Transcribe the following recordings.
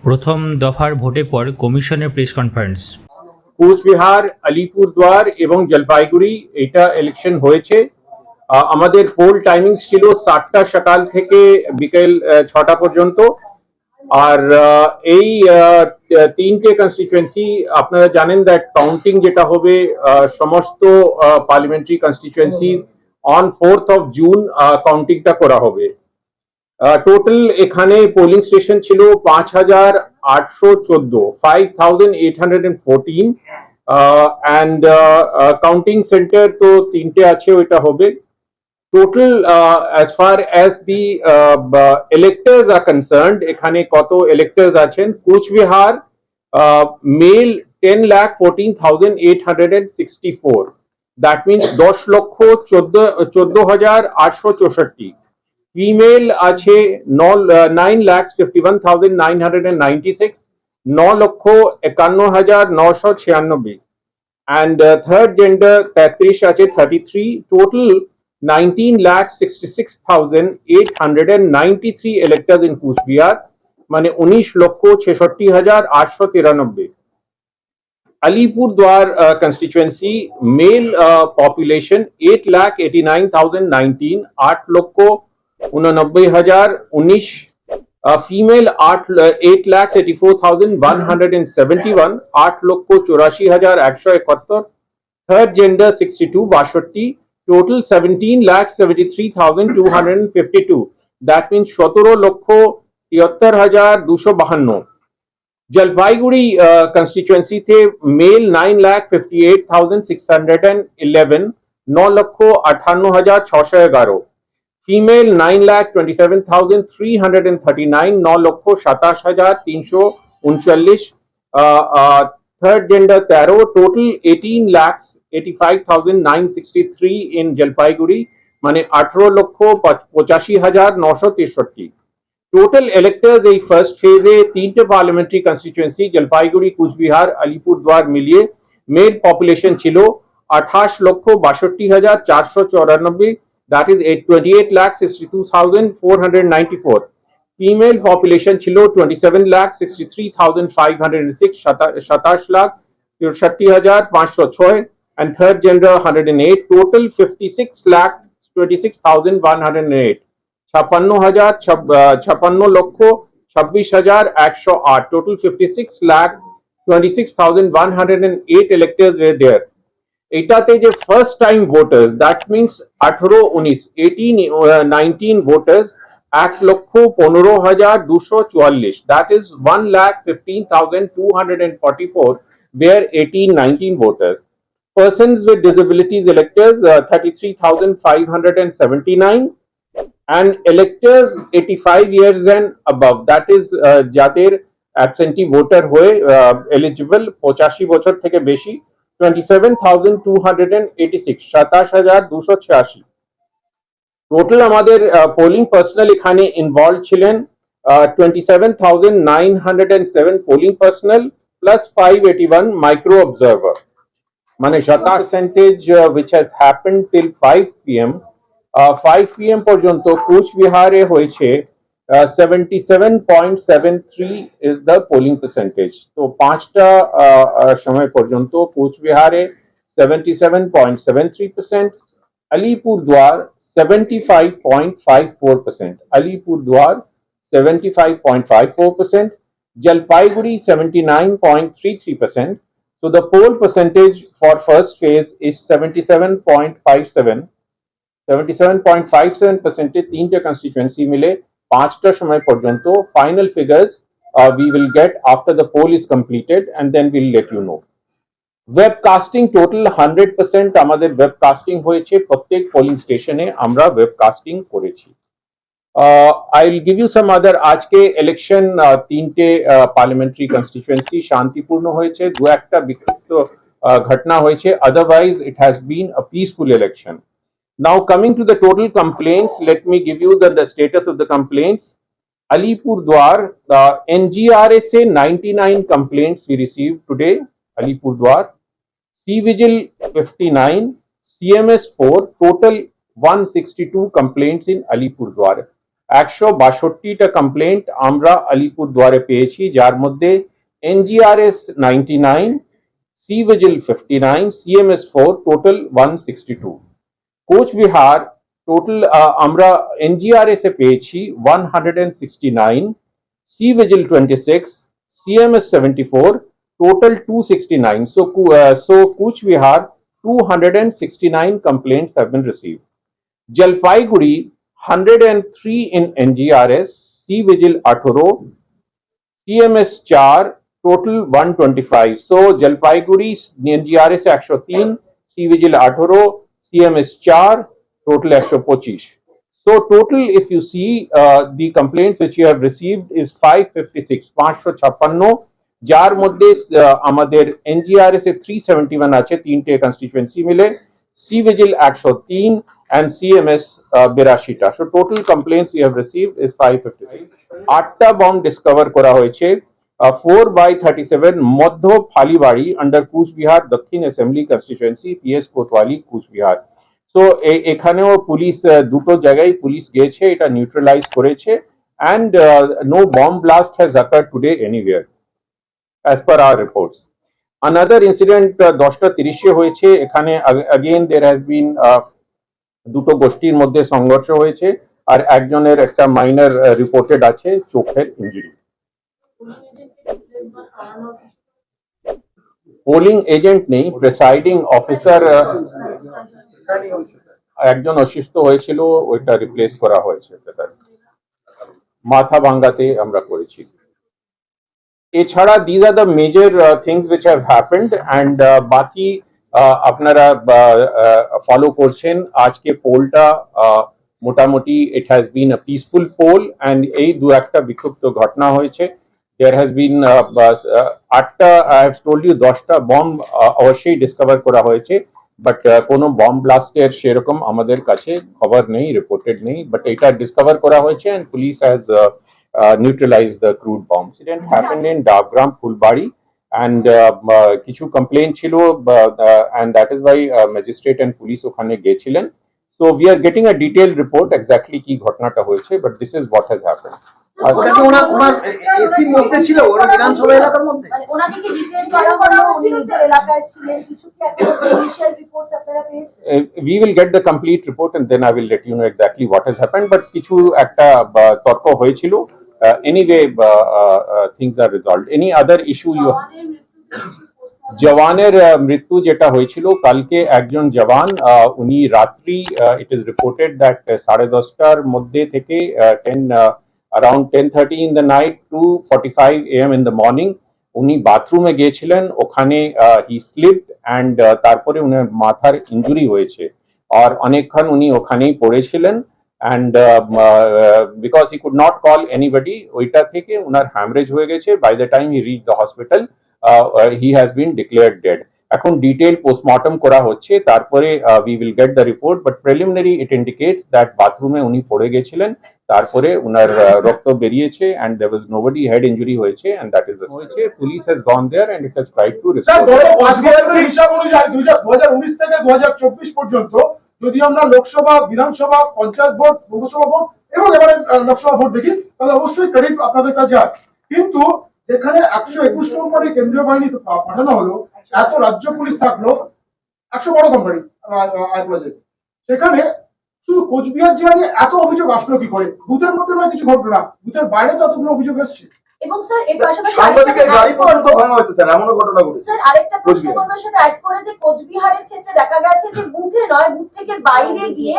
প্রথম দফার ভোটের পর কমিশনের প্রেস কনফারেন্স। কোচবিহার, আলিপুরদুয়ার এবং জলপাইগুড়ি এটা ইলেকশন হয়েছে। আমাদের পোল টাইমিংস ছিল 7টা সকাল থেকে বিকেল 6টা পর্যন্ত। আর এই তিনটে কনস্টিটুয়েন্সি আপনারা জানেন দ্যাট কাউন্টিং যেটা হবে সমস্ত parliamentary constituencies on 4th of June কাউন্টিংটা করা হবে। টোটাল এখানে পোলিং স্টেশন ছিল 5,814, 5,814, অ্যান্ড কাউন্টিং সেন্টার তো তিনটে আছে, ওইটা হবে। Total, as far as the electors are concerned, এখানে কত electors আছেন? Cooch Behar male 10,14,864. That means 10,14,864. Female আছে 9,51,996, 9,51,996. And third gender 33 আছে 33. Total 19,66,893 electors in কুচবিহার, মানে 19,66,893। Alipurduar constituency male population 8,89,019, 8,89,019। female 8,84,171, 8,84,171। third gender 62, 62। total 17,73,252, that means 17,73,252। Jalpaiguri constituency the male 9,58,611, 9,58,611। Female 9,27,339, 9,27,339। Third gender 13। Total 18,85,963 in Jalpaiguri, माने 18,85,963। Total electors এই first ফেজে তিনটে parliamentary constituency Jalpaiguri, Cooch Behar, Alipurduar মিলিয়ে male population ছিল 28,62,494, that is 28,62,494। Female population ছিল 27,63,506, 27,63,506। and third gender 108। total 56,26,108, 56,56,26,108। total 56,26,108 electors were there। এটাতে যে first time voters, that means 18 voters 1,15,244, that is 1,15,244 were 18-19 voters। persons with disabilities electors 33,579, and electors 85 years and above, that is যাদের absentee voter হয়ে eligible 85 বছর থেকে বেশি 27,286, 27,286। Total আমাদের polling personal এখানে involve ছিলেন 27,907 polling personal plus 581 micro observer, মানে 70% which has happened till 5 p.m. 5 p.m. পর্যন্ত কুচবিহারে হয়েছে 77.73 is the polling percentage। তো 5টা সময় পর্যন্ত কুচবিহারে 77.73%, Alipurduar 75.54%, Alipurduar 75.54%, Jalpaiguri 79.33%। So the poll percentage for first phase is 77.57, 77.57% তিনটে কনস্টিটুয়েন্সি মিলে 5টা সময় পর্যন্ত। Final figures we will get after the poll is completed and then we'll let you know। Webcasting total 100% আমাদের ওয়েবকাস্টিং হয়েছে, প্রত্যেক পোলিং স্টেশনে আমরা ওয়েবকাস্টিং করেছি। I'll give you some other আজকে ইলেকশন তিনটে পার্লামেন্টারি কনস্টিটুয়েন্সি শান্তিপূর্ণ হয়েছে, দু একটা বিক্ষিপ্ত ঘটনা হয়েছে, otherwise it has been a peaceful election। Now coming to the total complaints, let me give you the status of the complaints। Alipurduar, NGRSA 99 complaints we received today, Alipurduar। C-Vigil 59, CMS 4, total 162 complaints in Alipurduar। 162টা complaint আমরা আলিপুরদুয়ারে পেয়েছি, যার মধ্যে NGRS 99, C vigil 59, CMS 4, total 162। Cooch Behar total আমরা NGRS এ পেয়েছি 169, C vigil 26, CMS 74, total 269. So Kuchbihar 269 complaints have been received. Jalpaiguri 103 in NGRS, C Vigil 18, CMS 4, total 125. So Jalpaiguri NGRS 103, C Vigil 18, CMS 4, total 125. So total, if you see, the complaints which you have received is 556, 556, যার মধ্যে আমাদের NGRS এ 371 আছে, তিনটে constituency মিলে, C vigil 103 and CMS 82টা। So total complaints we have received is 556. 8টা bomb discover করা হয়েছে 4/37 Madhya Falibari under Coochbehar Dakshin assembly constituency, PS Kotwali, Coochbehar. So এখানেও পুলিশ দুটো জায়গায় পুলিশ গিয়েছে, এটা নিউট্রালাইজ করেছে, and no bomb blast has occurred today anywhere as per our reports. Another incident 10:30 হয়েছে, এখানে again there has been দুটো গোষ্ঠীর মধ্যে সংঘর্ষ হয়েছে, আর একজনের একটা মাইনর রিপোর্টেড আছে চোখের ইনজুরি। পোলিং এজেন্ট নেই, প্রেসাইডিং অফিসার একজন অসুস্থ হয়েছিল, ওইটা রিপ্লেস করা হয়েছে, মাথা ভাঙ্গাতে আমরা করেছি। এছাড়া these are the major things which have happened, and বাকি আপনারা ফলো করছেন। আজকে পোলটা মোটামুটি it has been a peaceful poll, and এই দু একটা বিক্ষিপ্ত ঘটনা হয়েছে। there has been 8টা, I have told you 10টা বম্ব অবশ্যই ডিসকভার করা হয়েছে, বাট কোনো বম্ব ব্লাস্টের সেরকম আমাদের কাছে খবর নেই, রিপোর্টেড নেই, বাট এটা ডিসকভার করা হয়েছে, and police has neutralized the crude bomb. Incident happened in Dabgram, Phulbari, and কিছু কমপ্লেন ছিল, and that is why magistrate and police ওখানে গিয়েছিলেন। So we are getting a detailed report exactly কি ঘটনাটা হয়েছে, but this is what has happened. ওটা কি ওনার এসির মধ্যে ছিল, ওর বিধানসভা এলাকার মধ্যে? মানে ওনাকে কি ডিটেইল করা হলো, উনি নিজের এলাকায় ছিলেন, কিছু কি একটা ইনিশিয়াল রিপোর্টস আপনারা পেয়েছেন? We will get the complete report and then I will let you know exactly what has happened, but কিছু একটা তর্ক হয়েছিল। Anyway, things are resolved. Any other issue you? জওয়ানের মৃত্যু যেটা হয়েছিল কালকে, একজন জওয়ান উনি রাত্রি, it is reported that 10:30টার মধ্যে থেকে around 10:30 in the night to 45 AM in the morning উনি বাথরুমে গিয়েছিলেন, ওখানে he slipped and তারপরে উনার মাথার ইনজুরি হয়েছে, আর অনেকক্ষণ উনি ওখানেই পড়েছিলেন, and because he could not call anybody, ওইটা থেকে উনার হ্যামরেজ হয়ে গেছে। by the time he reached the hospital, he has been declared dead. এখন ডিটেইল পোস্টমর্টম করা হচ্ছে, তারপরে we will get the report, but preliminary it indicates that বাথরুমে উনি পড়ে গেছিলেন, তারপরে উনার রক্ত বেরিয়েছে, and there was nobody head injury হয়েছে, and that is the হয়েছে। police has gone there and it has tried to restore. হিসাব অনুযায়ী 2019 থেকে 2024 পর্যন্ত যদি আমরা লোকসভা, বিধানসভা, পঞ্চায়েত ভোট, লোকসভা ভোট এবং এবারে লোকসভা ভোট দেখি, তাহলে অবশ্যই ক্রেডিট আপনাদের কাছে আছে। কিন্তু যেখানে 121 কোটি কেন্দ্রীয় বাহিনী পাঠানো হলো, এত রাজ্য পুলিশ থাকলো, 100 বড় কোম্পানি, সেখানে শুধু কোচবিহার জেলা নিয়ে এত অভিযোগ আসলো কি করে? বুথের মধ্যে নয় কিছু ঘটলো না, বুথের বাইরে তো এতগুলো অভিযোগ এসছে। এবং স্যার এর পাশাপাশি সাংবাদিকের গাড়ি পর্যন্ত ভাঙা হচ্ছে স্যার, এমনও ঘটনা ঘটেছে। স্যার আরেকটা প্রশ্ন আমার সাথে অ্যাড করে, যে কোচবিহারের ক্ষেত্রে দেখা গেছে যে বুথে নয়, বুথ থেকে বাইরে গিয়ে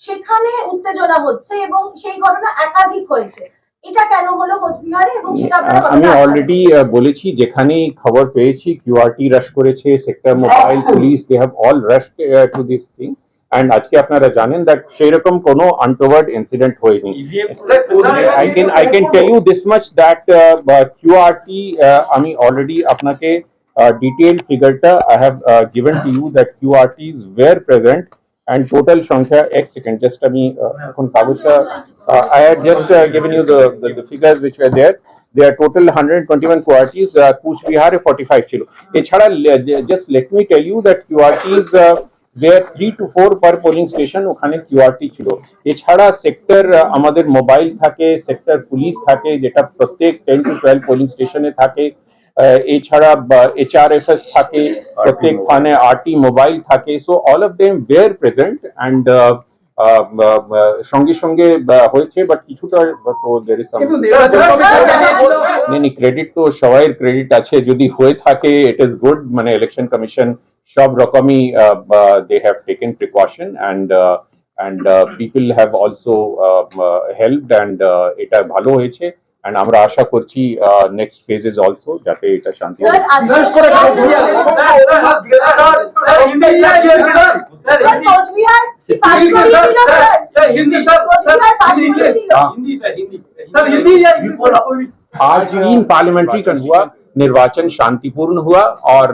সেখানে উত্তেজনা হচ্ছে এবং সেই ঘটনা একাধিক হয়েছে, এটা কেন হলো কোচবিহারে? এবং সেটা আমি অলরেডি বলেছি, যেখানেই খবর পেয়েছি QRT রাশ করেছে, sector mobile police, they have all rushed to this thing, and আজকে আপনারা জানেন that সেরকম কোনো untoward incident হয়নি। I can tell you this much that QRT, আমি অলরেডি আপনাকে detailed figureটা I have given to you that QRTs were present, and total সংখ্যা এক সেকেন্ড, just আমি এখন কাগজটা I had just given you the figures which were there. There are total 121 QRTs, কুচবিহারে 45 ছিল। এছাড়া just let me tell you that QRTs where 3 to 4 per polling station ওখানে QRT ছিল। এছাড়া সেক্টর আমাদের মোবাইল থাকে, সেক্টর পুলিশ থাকে, যেটা প্রত্যেক 10 to 12 পোলিং স্টেশনে থাকে। এছাড়া HRFS থাকে, প্রত্যেক থানে RT মোবাইল থাকে। So all of them were present and সঙ্গে সঙ্গে হয়েছে, বাট কিছুটা তো there is some কিন্তু নির্বাচন কমিশন জানিয়েছিল নেই, ক্রেডিট তো সবাইয়ের ক্রেডিট আছে, যদি হয়ে থাকে ইট ইজ গুড। মানে ইলেকশন কমিশন সব রকমই they have taken precaution and people have also helped and এটা ভালো হয়েছে and আমরা আশা করছি নেক্সট ফেজেস অলসো যাতে এটা শান্তি স্যার বিশেষ করে স্যার কোচবিহার কি পাশ করিয়ে দিল স্যার হিন্দি স্যার কোচবিহার পাশ করিয়ে দিল হিন্दी सर हिंदी सर हिंदी आज 3 पार्लियामेंट्री का हुआ निर्वाचन शांतिपूर्ण हुआ और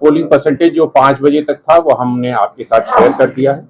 पोलिंग परसेंटेज जो 5 बजे तक था वो हमने आपके साथ शेयर कर दिया है।